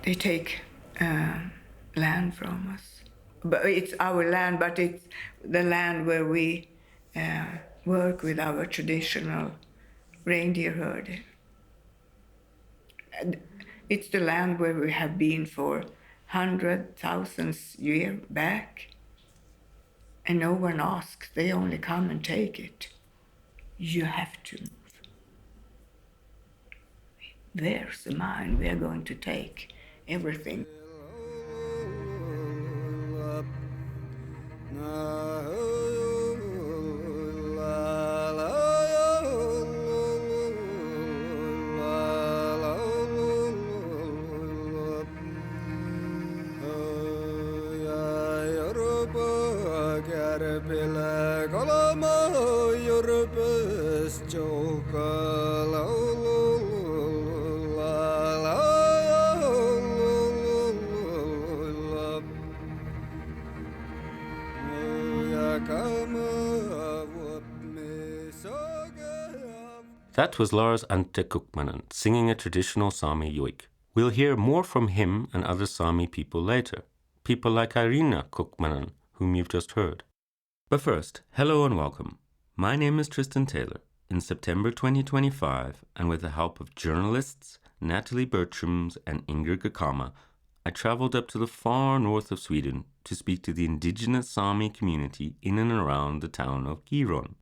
They take land from us. But it's our land, but it's the land where we work with our traditional reindeer herding. And it's the land where we have been for 100,000 years back. And no one asks, they only come and take it. You have to move. There's the mine, we are going to take everything. That was Lars-Ánte Kuhmunen singing a traditional Sámi joik. We'll hear more from him and other Sámi people later. People like Irina Kuhmunen, whom you've just heard. But first, hello and welcome. My name is Tristen Taylor. In September 2025, and with the help of journalists Nathalie Bertrams and Ingrid Gercama, I traveled up to the far north of Sweden to speak to the Indigenous Sámi community in and around the town of Giron.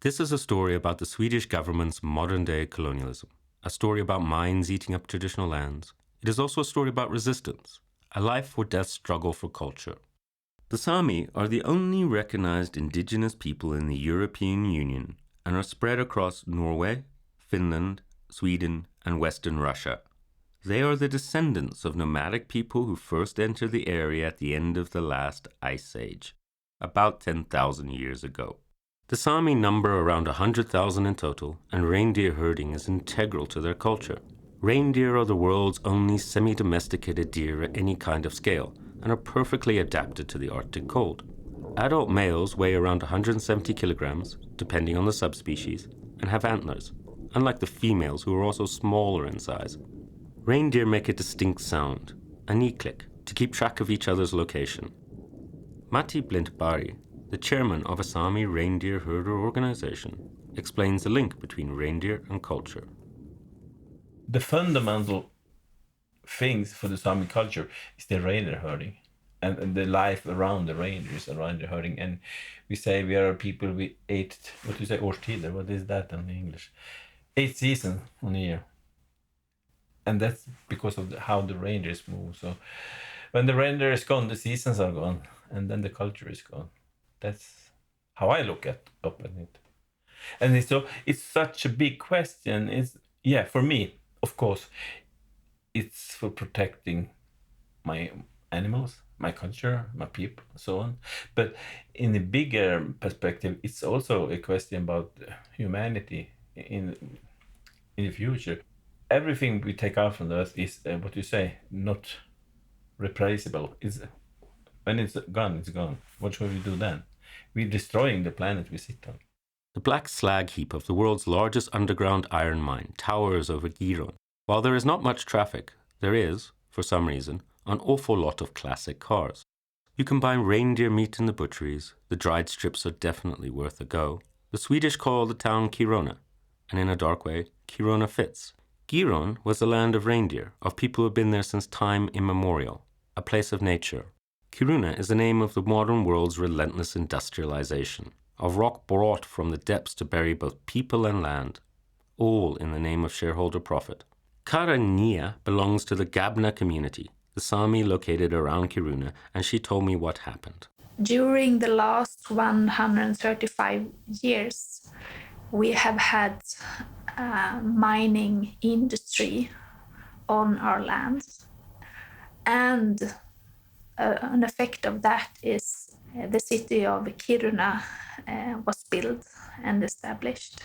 This is a story about the Swedish government's modern-day colonialism, a story about mines eating up traditional lands. It is also a story about resistance, a life-or-death struggle for culture. The Sámi are the only recognized indigenous people in the European Union and are spread across Norway, Finland, Sweden, and Western Russia. They are the descendants of nomadic people who first entered the area at the end of the last ice age, about 10,000 years ago. The Sámi number around 100,000 in total, and reindeer herding is integral to their culture. Reindeer are the world's only semi-domesticated deer at any kind of scale, and are perfectly adapted to the Arctic cold. Adult males weigh around 170 kilograms, depending on the subspecies, and have antlers, unlike the females who are also smaller in size. Reindeer make a distinct sound, a knee click, to keep track of each other's location. Matti Blintbari, the chairman of a Sámi reindeer herder organization, explains the link between reindeer and culture. The fundamental things for the Sámi culture is the reindeer herding and the life around the reindeers and reindeer herding. And we say we are people with 8, what do you say, årstider? What is that in English? 8 seasons on a year. And that's because of how the reindeers move. So when the reindeer is gone, the seasons are gone, and then the culture is gone. That's how I look up at it. And it's such a big question. For me, of course, it's for protecting my animals, my culture, my people, so on. But in a bigger perspective, it's also a question about humanity in the future. Everything we take out from the earth is, what you say, not replaceable. When it's gone, it's gone. What should we do then? We're destroying the planet we sit on. The black slag heap of the world's largest underground iron mine towers over Giron. While there is not much traffic, there is, for some reason, an awful lot of classic cars. You can buy reindeer meat in the butcheries. The dried strips are definitely worth a go. The Swedish call the town Kiruna, and in a dark way, Kiruna fits. Giron was the land of reindeer, of people who have been there since time immemorial, a place of nature. Kiruna is the name of the modern world's relentless industrialization, of rock brought from the depths to bury both people and land, all in the name of shareholder profit. Karania belongs to the Gabna community, the Sámi located around Kiruna, and she told me what happened. During the last 135 years, we have had a mining industry on our lands, and an effect of that is the city of Kiruna was built and established.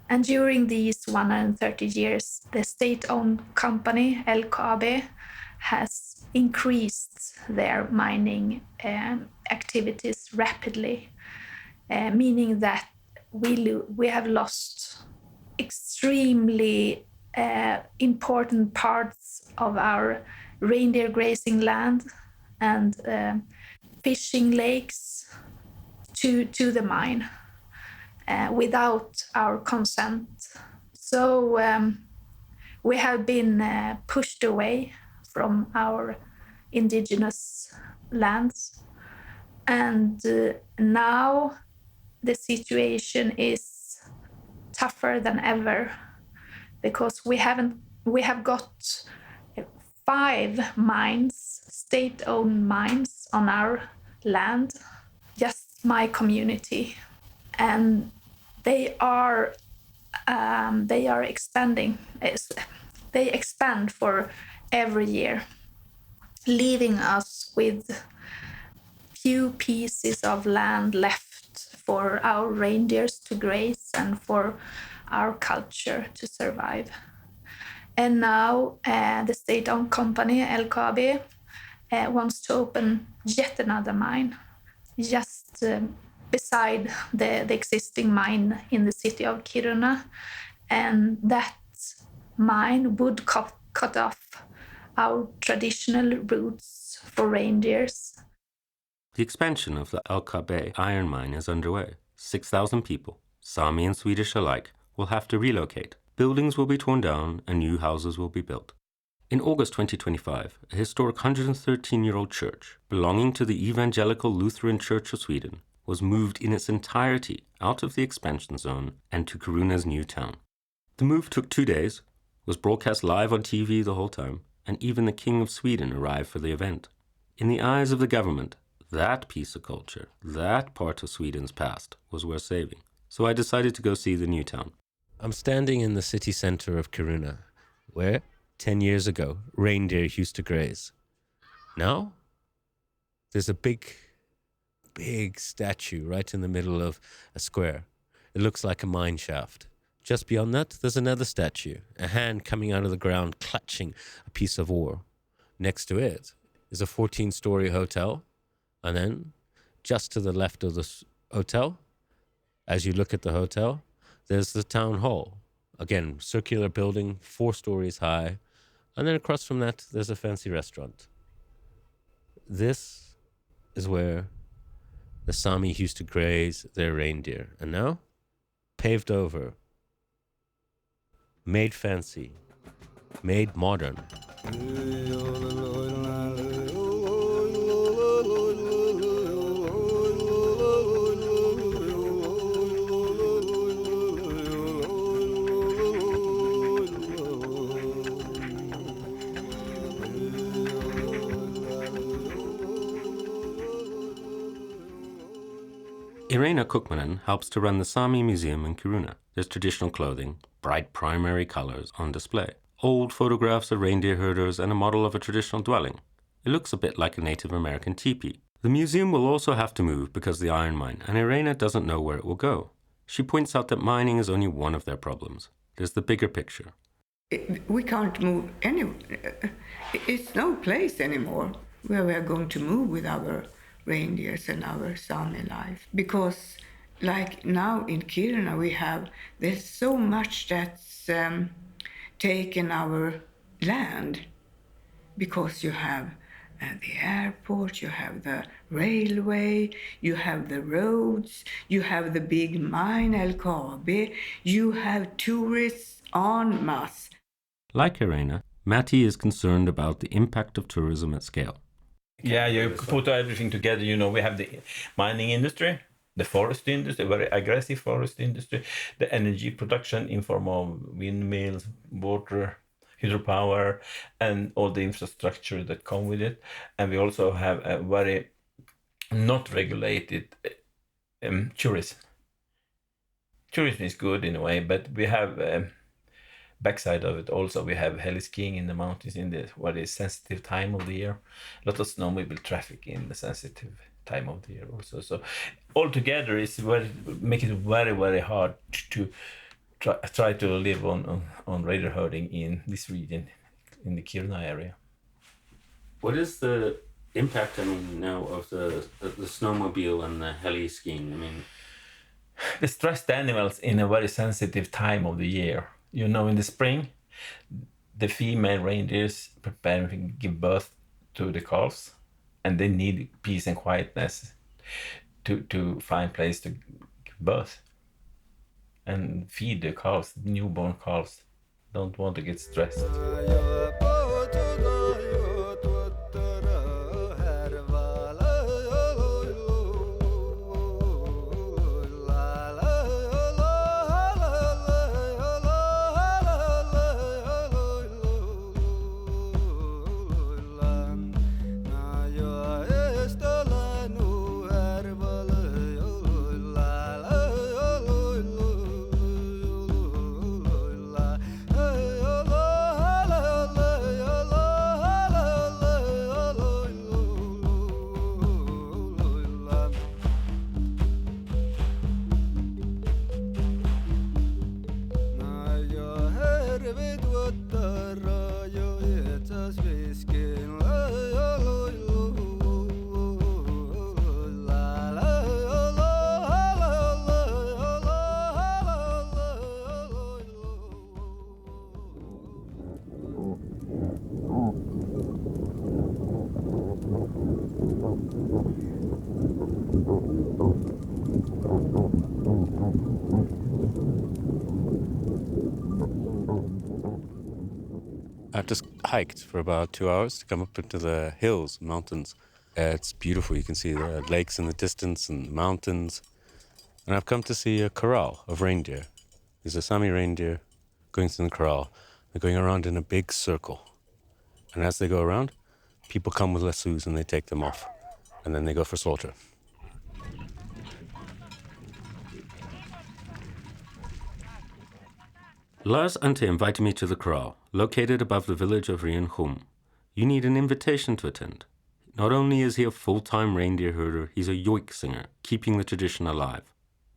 And during these 130 years, the state-owned company, LKAB, has increased their mining activities rapidly, meaning that we have lost extremely important parts of our reindeer grazing land and fishing lakes to the mine without our consent. So we have been pushed away from our indigenous lands, and now the situation is tougher than ever because we have got 5 mines, state-owned mines on our land, just my community, and they are expanding. They expand for every year, leaving us with few pieces of land left for our reindeers to graze and for our culture to survive. And now the state-owned company, LKAB, wants to open yet another mine just beside the existing mine in the city of Kiruna. And that mine would cut off our traditional routes for reindeers. The expansion of the LKAB iron mine is underway. 6,000 people, Sámi and Swedish alike, will have to relocate. Buildings will be torn down and new houses will be built. In August 2025, a historic 113-year-old church belonging to the Evangelical Lutheran Church of Sweden was moved in its entirety out of the expansion zone and to Kiruna's new town. The move took 2 days, was broadcast live on TV the whole time, and even the King of Sweden arrived for the event. In the eyes of the government, that piece of culture, that part of Sweden's past, was worth saving. So I decided to go see the new town. I'm standing in the city center of Kiruna, where, 10 years ago, reindeer used to graze. Now, there's a big statue right in the middle of a square. It looks like a mine shaft. Just beyond that, there's another statue, a hand coming out of the ground clutching a piece of ore. Next to it is a 14-story hotel, and then, just to the left of the hotel, as you look at the hotel, there's the town hall. Again, circular building, 4 stories high. And then across from that, there's a fancy restaurant. This is where the Sámi used to graze their reindeer. And now, paved over, made fancy, made modern. Irena Kuhmunen helps to run the Sámi Museum in Kiruna. There's traditional clothing, bright primary colors on display, old photographs of reindeer herders, and a model of a traditional dwelling. It looks a bit like a Native American teepee. The museum will also have to move because of the iron mine, and Irena doesn't know where it will go. She points out that mining is only one of their problems. There's the bigger picture. We can't move anywhere. It's no place anymore where we're going to move with our reindeers and our Sámi life. Because like now in Kiruna there's so much that's taken our land, because you have the airport, you have the railway, you have the roads, you have the big mine LKAB, you have tourists en masse. Like Irena, Matti is concerned about the impact of tourism at scale. Yeah, you put everything together. We have the mining industry, the forest industry, very aggressive forest industry, the energy production in form of windmills, water, hydropower, and all the infrastructure that come with it. And we also have a very not regulated tourism. Tourism is good in a way, but we have backside of it also. We have heli skiing in the mountains in the what is sensitive time of the year. A lot of snowmobile traffic in the sensitive time of the year also. So altogether, it's make it very, very hard to try to live on reindeer herding in this region, in the Kiruna area. What is the impact, now of the snowmobile and the heli skiing? They stress the animals in a very sensitive time of the year. In the spring, the female reindeers preparing to give birth to the calves, and they need peace and quietness to find place to give birth and feed the calves. Newborn calves don't want to get stressed. I've just hiked for about 2 hours to come up into the hills, mountains. It's beautiful. You can see the lakes in the distance and mountains. And I've come to see a corral of reindeer. There's a Sámi reindeer going through the corral. They're going around in a big circle. And as they go around, people come with lassos and they take them off. And then they go for slaughter. Lars-Ánte invited me to the corral, located above the village of Rienhum. You need an invitation to attend. Not only is he a full-time reindeer herder, he's a joik singer, keeping the tradition alive.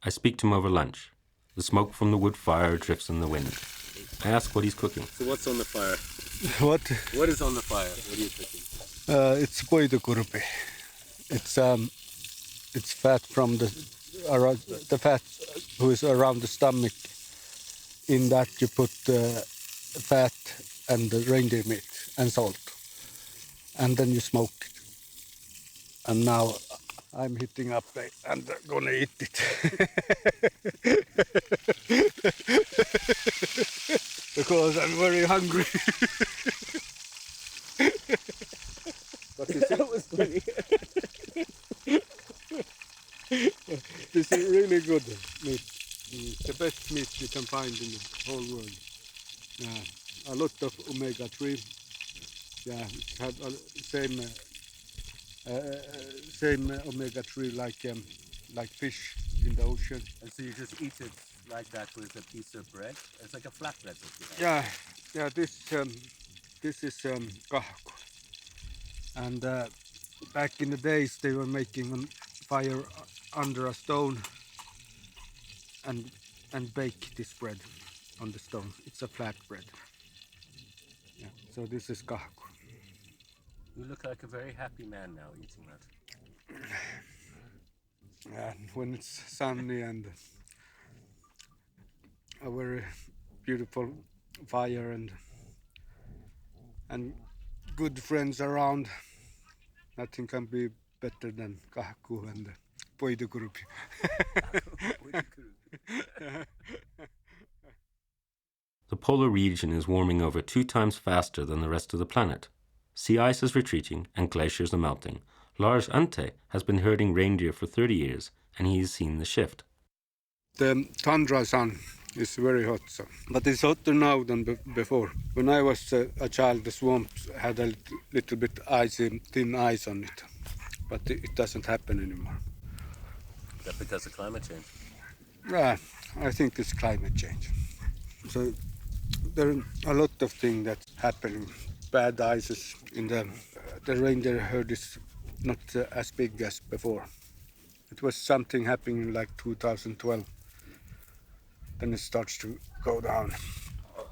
I speak to him over lunch. The smoke from the wood fire drifts in the wind. I ask what he's cooking. So what's on the fire? What? What is on the fire? What are you cooking? It's poidukurpi. It's fat from the fat who is around the stomach. In that you put fat and the reindeer meat and salt, and then you smoke it. And now I'm heating up and gonna eat it. Because I'm very hungry. But that was funny. This is really good meat. It's the best meat you can find in the whole world. A lot of omega-3. Yeah, it has same omega-3 like fish in the ocean. And so you just eat it like that with a piece of bread? It's like a flatbread. Yeah. This is kahku. And back in the days, they were making on fire under a stone and bake this bread on the stone. It's a flat bread. Yeah. So this is kahku. You look like a very happy man now eating that. Yeah, when it's sunny and a very beautiful fire and good friends around, nothing can be better than kahku and poidukurpi. The polar region is warming over 2 times faster than the rest of the planet. Sea ice is retreating and glaciers are melting. Lars-Ánte has been herding reindeer for 30 years and he's seen the shift. The tundra sun is very hot, but it's hotter now than before. When I was a child, the swamps had a little bit icy, thin ice on it, but it doesn't happen anymore. Is that because of climate change? Yeah, I think it's climate change. So there are a lot of things that's happening. Bad ices in the reindeer herd is not as big as before. It was something happening like 2012. Then it starts to go down,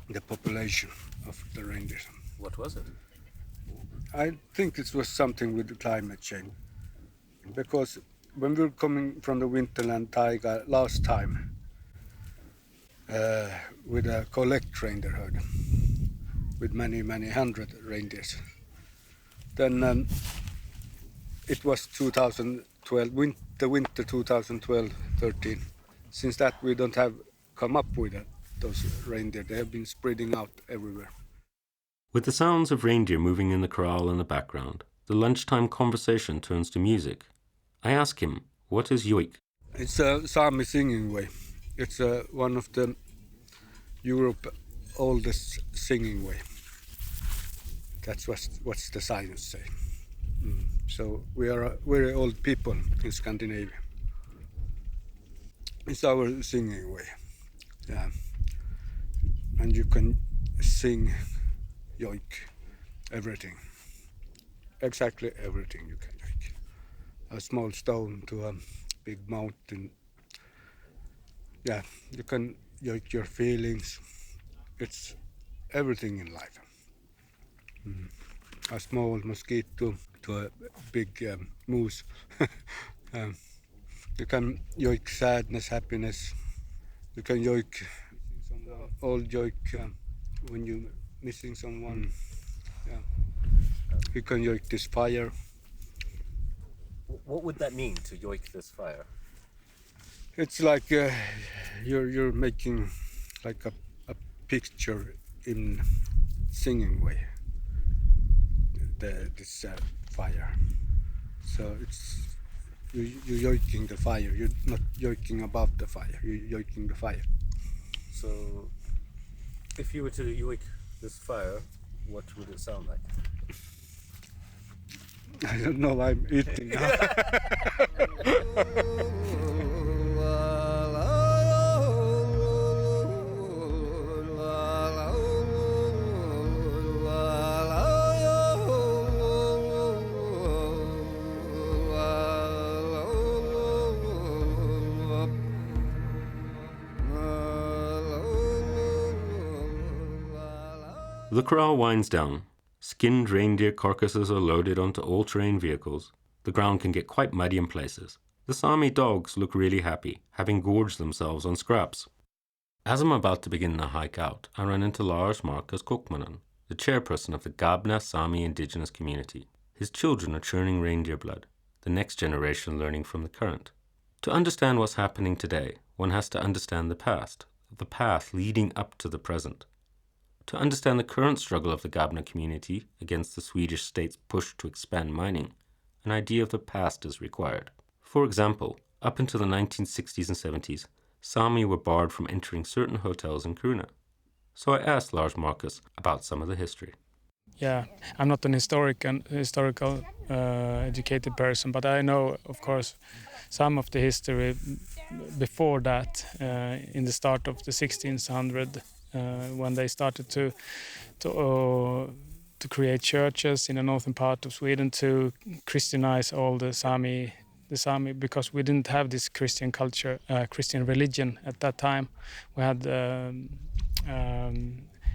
the population of the reindeers. What was it? I think it was something with the climate change. Because when we were coming from the winterland taiga last time with a collect reindeer herd, with many hundred reindeers. Then it was 2012, the winter 2012-13. Since that we don't have come up with those reindeer. They have been spreading out everywhere. With the sounds of reindeer moving in the corral in the background, the lunchtime conversation turns to music. I ask him, what is joik? It's a Saami singing way. It's one of the Europe oldest singing way. That's what's the science say. So we are a very old people in Scandinavia. It's our singing way. Yeah. And you can sing joik, everything. Exactly everything you can joik. A small stone to a big mountain. Yeah, you can joik your feelings. It's everything in life. A small mosquito to a big moose. You can joik sadness, happiness. You can joik old joik when you're missing someone. Yeah. You can joik this fire. What would that mean, to joik this fire? It's like you're making like a picture in singing way. This fire. So it's you're joiking the fire. You're not joiking about the fire. You're joiking the fire. So, if you were to joik this fire, what would it sound like? I don't know. I'm eating now. The corral winds down. Skinned reindeer carcasses are loaded onto all-terrain vehicles. The ground can get quite muddy in places. The Saami dogs look really happy, having gorged themselves on scraps. As I'm about to begin the hike out, I run into Lars-Ánte Kuhmunen, the chairperson of the Gabna Sámi indigenous community. His children are churning reindeer blood, the next generation learning from the current. To understand what's happening today, one has to understand the past, the path leading up to the present. To understand the current struggle of the Gabna community against the Swedish state's push to expand mining, an idea of the past is required. For example, up until the 1960s and 70s, Sámi were barred from entering certain hotels in Kiruna. So I asked Lars-Ánte about some of the history. Yeah, I'm not an historical educated person, but I know, of course, some of the history before that, in the start of the 1600s, when they started to create churches in the northern part of Sweden to Christianize all the Sámi, because we didn't have this Christian culture, Christian religion at that time. We had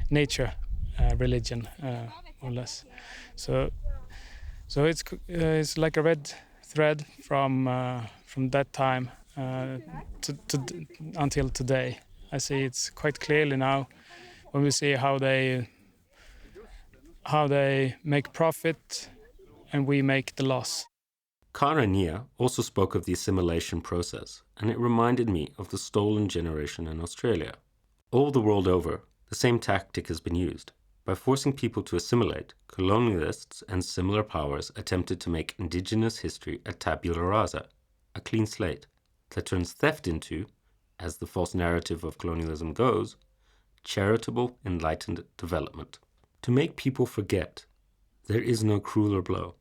nature religion, more or less. So it's like a red thread from that time until today. I see it's quite clearly now when we see how they make profit and we make the loss. Nia also spoke of the assimilation process, and it reminded me of the stolen generation in Australia. All the world over, the same tactic has been used. By forcing people to assimilate, colonialists and similar powers attempted to make indigenous history a tabula rasa, a clean slate, that turns theft into, as the false narrative of colonialism goes, charitable, enlightened development. To make people forget, there is no crueler blow.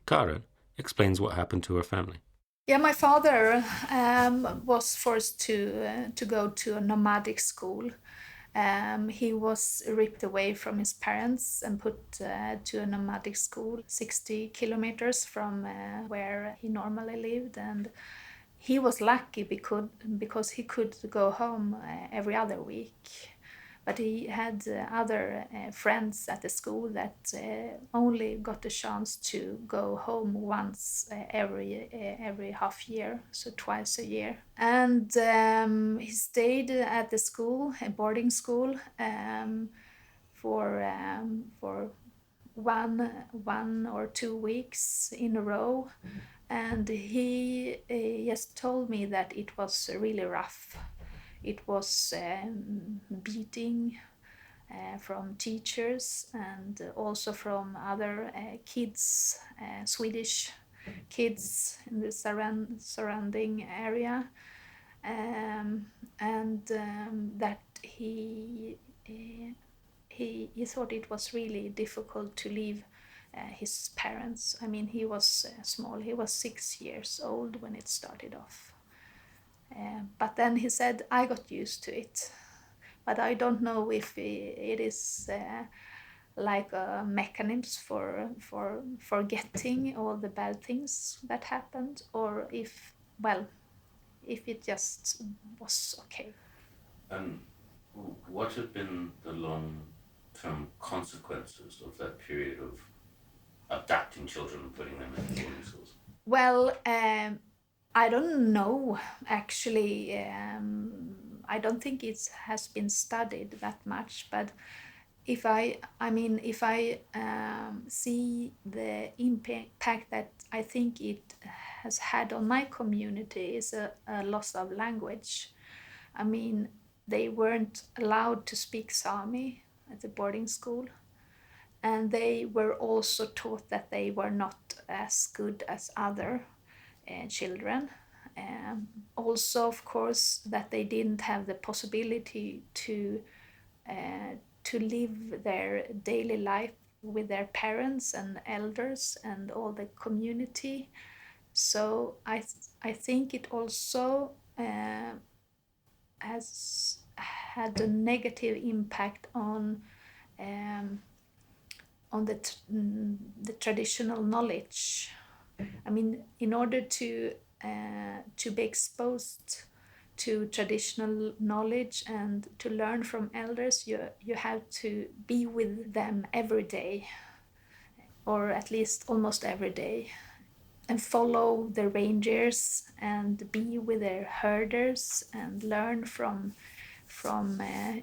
Karen explains what happened to her family. Yeah, my father was forced to go to a nomadic school. He was ripped away from his parents and put to a nomadic school 60 kilometers from where he normally lived, and he was lucky because he could go home every other week. But he had other friends at the school that only got the chance to go home once every half year, so twice a year. And he stayed at the school, a boarding school, for 1 or 2 weeks in a row, and he just told me that it was really rough. It was beating from teachers and also from other kids, Swedish kids in the surrounding area, and that he thought it was really difficult to leave his parents. I mean, he was small. He was 6 years old when it started off. But then he said, I got used to it. But I don't know if it is like a mechanism for forgetting all the bad things that happened, or if it just was okay. And what have been the long-term consequences of that period of adapting children and putting them in boarding schools? Well, I don't know, actually. I don't think it has been studied that much, but if I see the impact that I think it has had on my community is a loss of language. I mean, they weren't allowed to speak Sámi at the boarding school, and they were also taught that they were not as good as other children. Also, of course, that they didn't have the possibility to live their daily life with their parents and elders and all the community. So I think it also has had a negative impact on the traditional knowledge. I mean, in order to be exposed to traditional knowledge and to learn from elders, you have to be with them every day, or at least almost every day, and follow the reindeers and be with their herders and learn from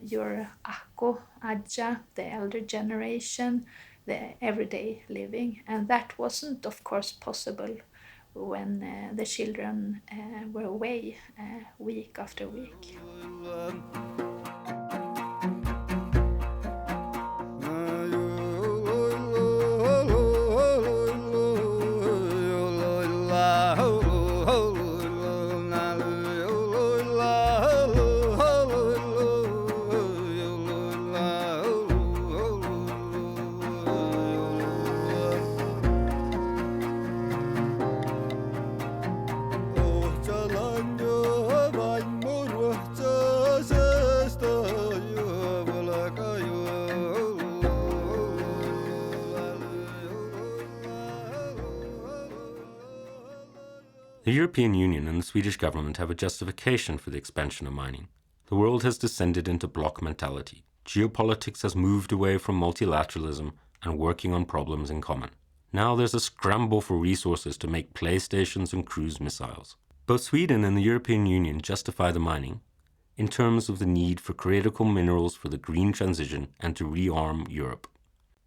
your akko, aja, the elder generation, the everyday living. And that wasn't, of course, possible when the children were away week after week. The European Union and the Swedish government have a justification for the expansion of mining. The world has descended into bloc mentality. Geopolitics has moved away from multilateralism and working on problems in common. Now there's a scramble for resources to make playstations and cruise missiles. Both Sweden and the European Union justify the mining in terms of the need for critical minerals for the green transition and to rearm Europe.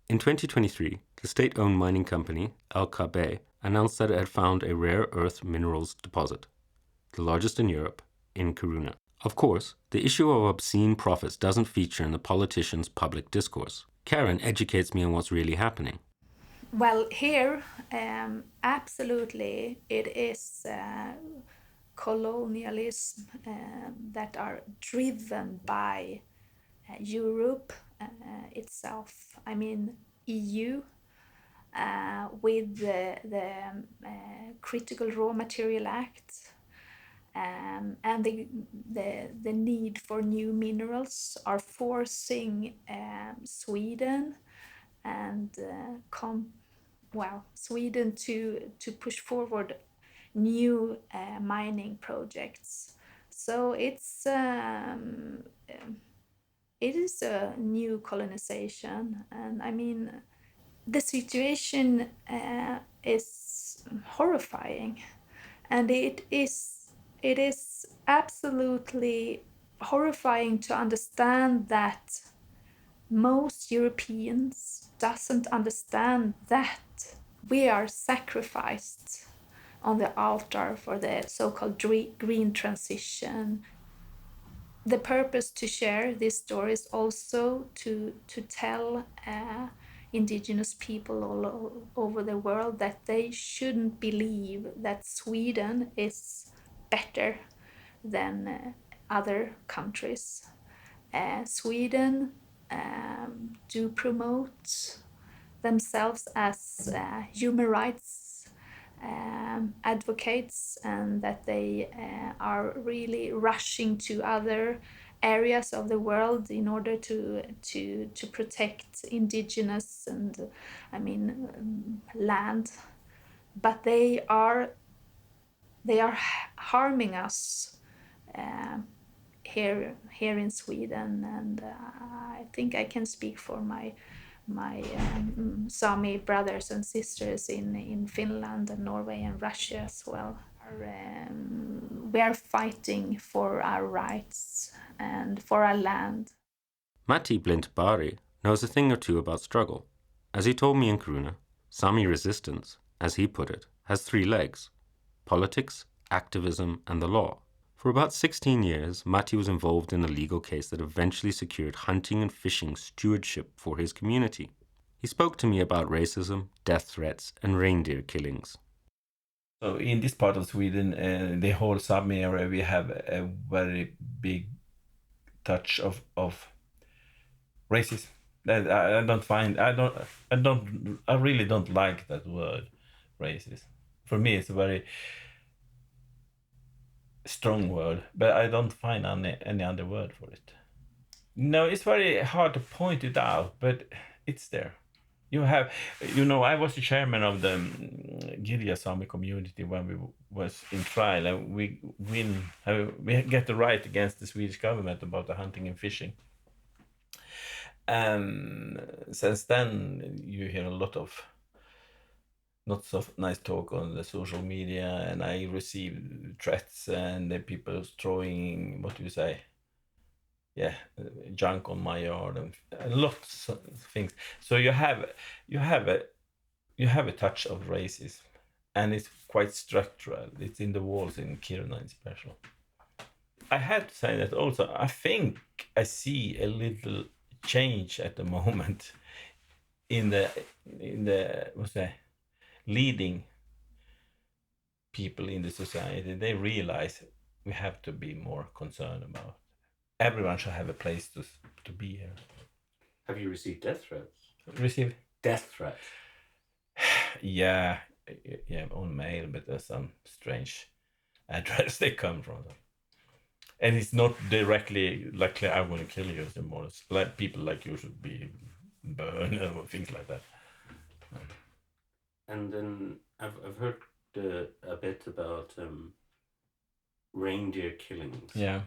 In 2023, the state-owned mining company, LKAB, announced that it had found a rare earth minerals deposit, the largest in Europe, in Kiruna. Of course, the issue of obscene profits doesn't feature in the politicians' public discourse. Karen educates me on what's really happening. Well, here, absolutely, it is colonialism that are driven by Europe itself. I mean, EU, with the Critical Raw Material Act, and the need for new minerals are forcing Sweden and Sweden to push forward new mining projects. So it is a new colonization, and I mean, the situation is horrifying, and it is absolutely horrifying to understand that most Europeans doesn't understand that we are sacrificed on the altar for the so-called green transition. The purpose to share this story is also to tell Indigenous people all over the world that they shouldn't believe that Sweden is better than other countries. Sweden do promote themselves as human rights advocates, and that they are really rushing to other areas of the world in order to protect indigenous and land, but they are harming us here in Sweden, and I think I can speak for my Sami brothers and sisters in Finland and Norway and Russia as well. We are fighting for our rights and for our land. Matti Blint-Bari knows a thing or two about struggle. As he told me in Kiruna, Sami resistance, as he put it, has 3 legs: politics, activism, and the law. For about 16 years, Matti was involved in a legal case that eventually secured hunting and fishing stewardship for his community. He spoke to me about racism, death threats, and reindeer killings. So in this part of Sweden, the whole Sámi area, we have a very big touch of racism. I really don't like that word, racist. For me, it's a very strong word, but I don't find any other word for it. No, it's very hard to point it out, but it's there. I was the chairman of the Girja Sámi community when we was in trial, and we get the right against the Swedish government about the hunting and fishing. And since then, you hear a lot of not so nice talk on the social media, and I receive threats and the people throwing, what do you say? Junk on my yard and lots of things. So you have a touch of racism, and it's quite structural. It's in the walls in Kiruna in special. I have to say that also. I think I see a little change at the moment in the leading people in the society. They realize we have to be more concerned about. Everyone should have a place to be here. Have you received death threats? Receive Death threats? Yeah, on mail, but there's some strange address they come from. And it's not directly like I'm going to kill you anymore. It's like people like you should be burned or things like that. And then I've heard a bit about reindeer killings. Yeah.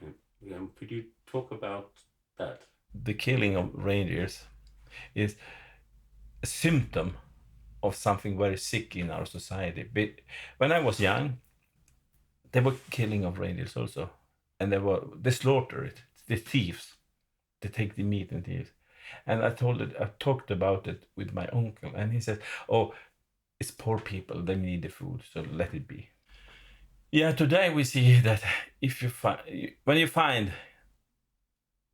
Could you talk about that? The killing of reindeers is a symptom of something very sick in our society. But when I was young, there were killing of reindeers also, and they slaughter it. The thieves, they take the meat and thieves. And I talked about it with my uncle, and he said, "Oh, it's poor people. They need the food, so let it be." Yeah, today we see that when you find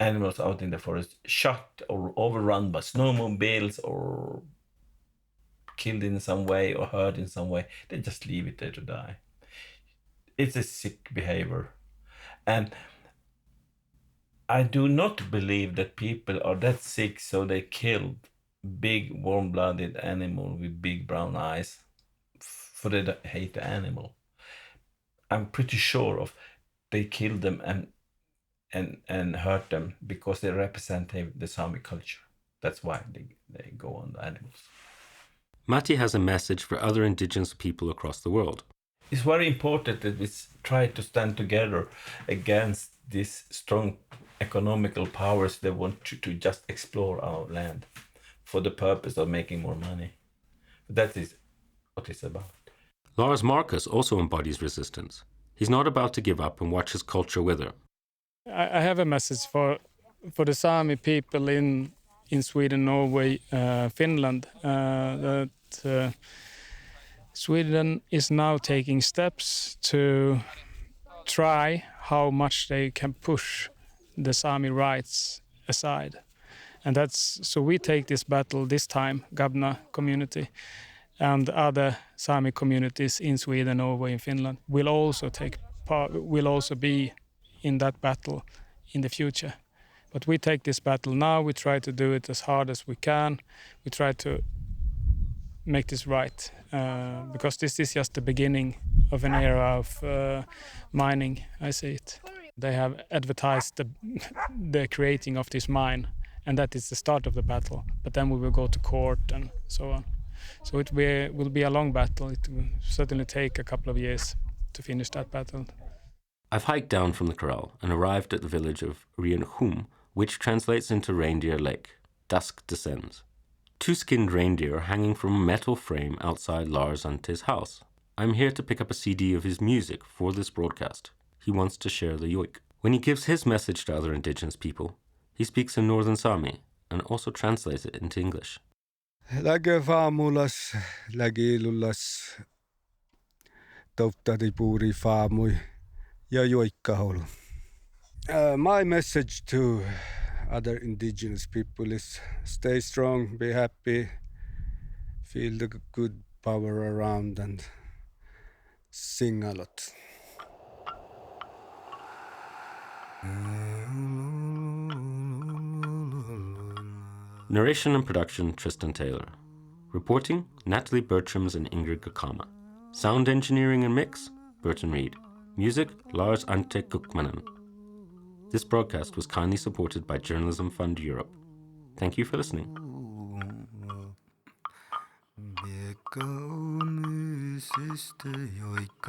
animals out in the forest shot or overrun by snowmobiles or killed in some way or hurt in some way, they just leave it there to die. It's a sick behavior. And I do not believe that people are that sick so they killed big warm-blooded animal with big brown eyes for they hate the animal. I'm pretty sure they killed them and hurt them because they represent the Sámi culture. That's why they go on the animals. Matti has a message for other indigenous people across the world. It's very important that we try to stand together against these strong economical powers that want to just explore our land for the purpose of making more money. That is what it's about. Lars Marcus also embodies resistance. He's not about to give up and watch his culture wither. I have a message for the Sámi people in in Sweden, Norway, Finland, that Sweden is now taking steps to try how much they can push the Sami rights aside. And so we take this battle this time, Gabna community, and other Sami communities in Sweden, Norway, and Finland will also take part, will also be in that battle in the future. But we take this battle now, we try to do it as hard as we can, we try to make this right, because this is just the beginning of an era of mining, I see it. They have advertised the creating of this mine, and that is the start of the battle. But then we will go to court and so on. So it will be a long battle. It will certainly take a couple of years to finish that battle. I've hiked down from the corral and arrived at the village of Rienhum, which translates into Reindeer Lake. Dusk descends. 2 skinned reindeer are hanging from a metal frame outside Lars-Ante's house. I'm here to pick up a CD of his music for this broadcast. He wants to share the joik. When he gives his message to other indigenous people, he speaks in Northern Sámi and also translates it into English. Läge faamulas, läge ilullas, tauttadi puuri faamui ja joikkahaulu. My message to other indigenous people is stay strong, be happy, feel the good power around and sing a lot. Narration and production, Tristen Taylor. Reporting, Nathalie, Bertrams and Ingrid Gercama. Sound engineering and mix, Burton Reed. Music, Lars-Ánte Kuhmunen. This broadcast was kindly supported by Journalism Fund Europe. Thank you for listening. Joik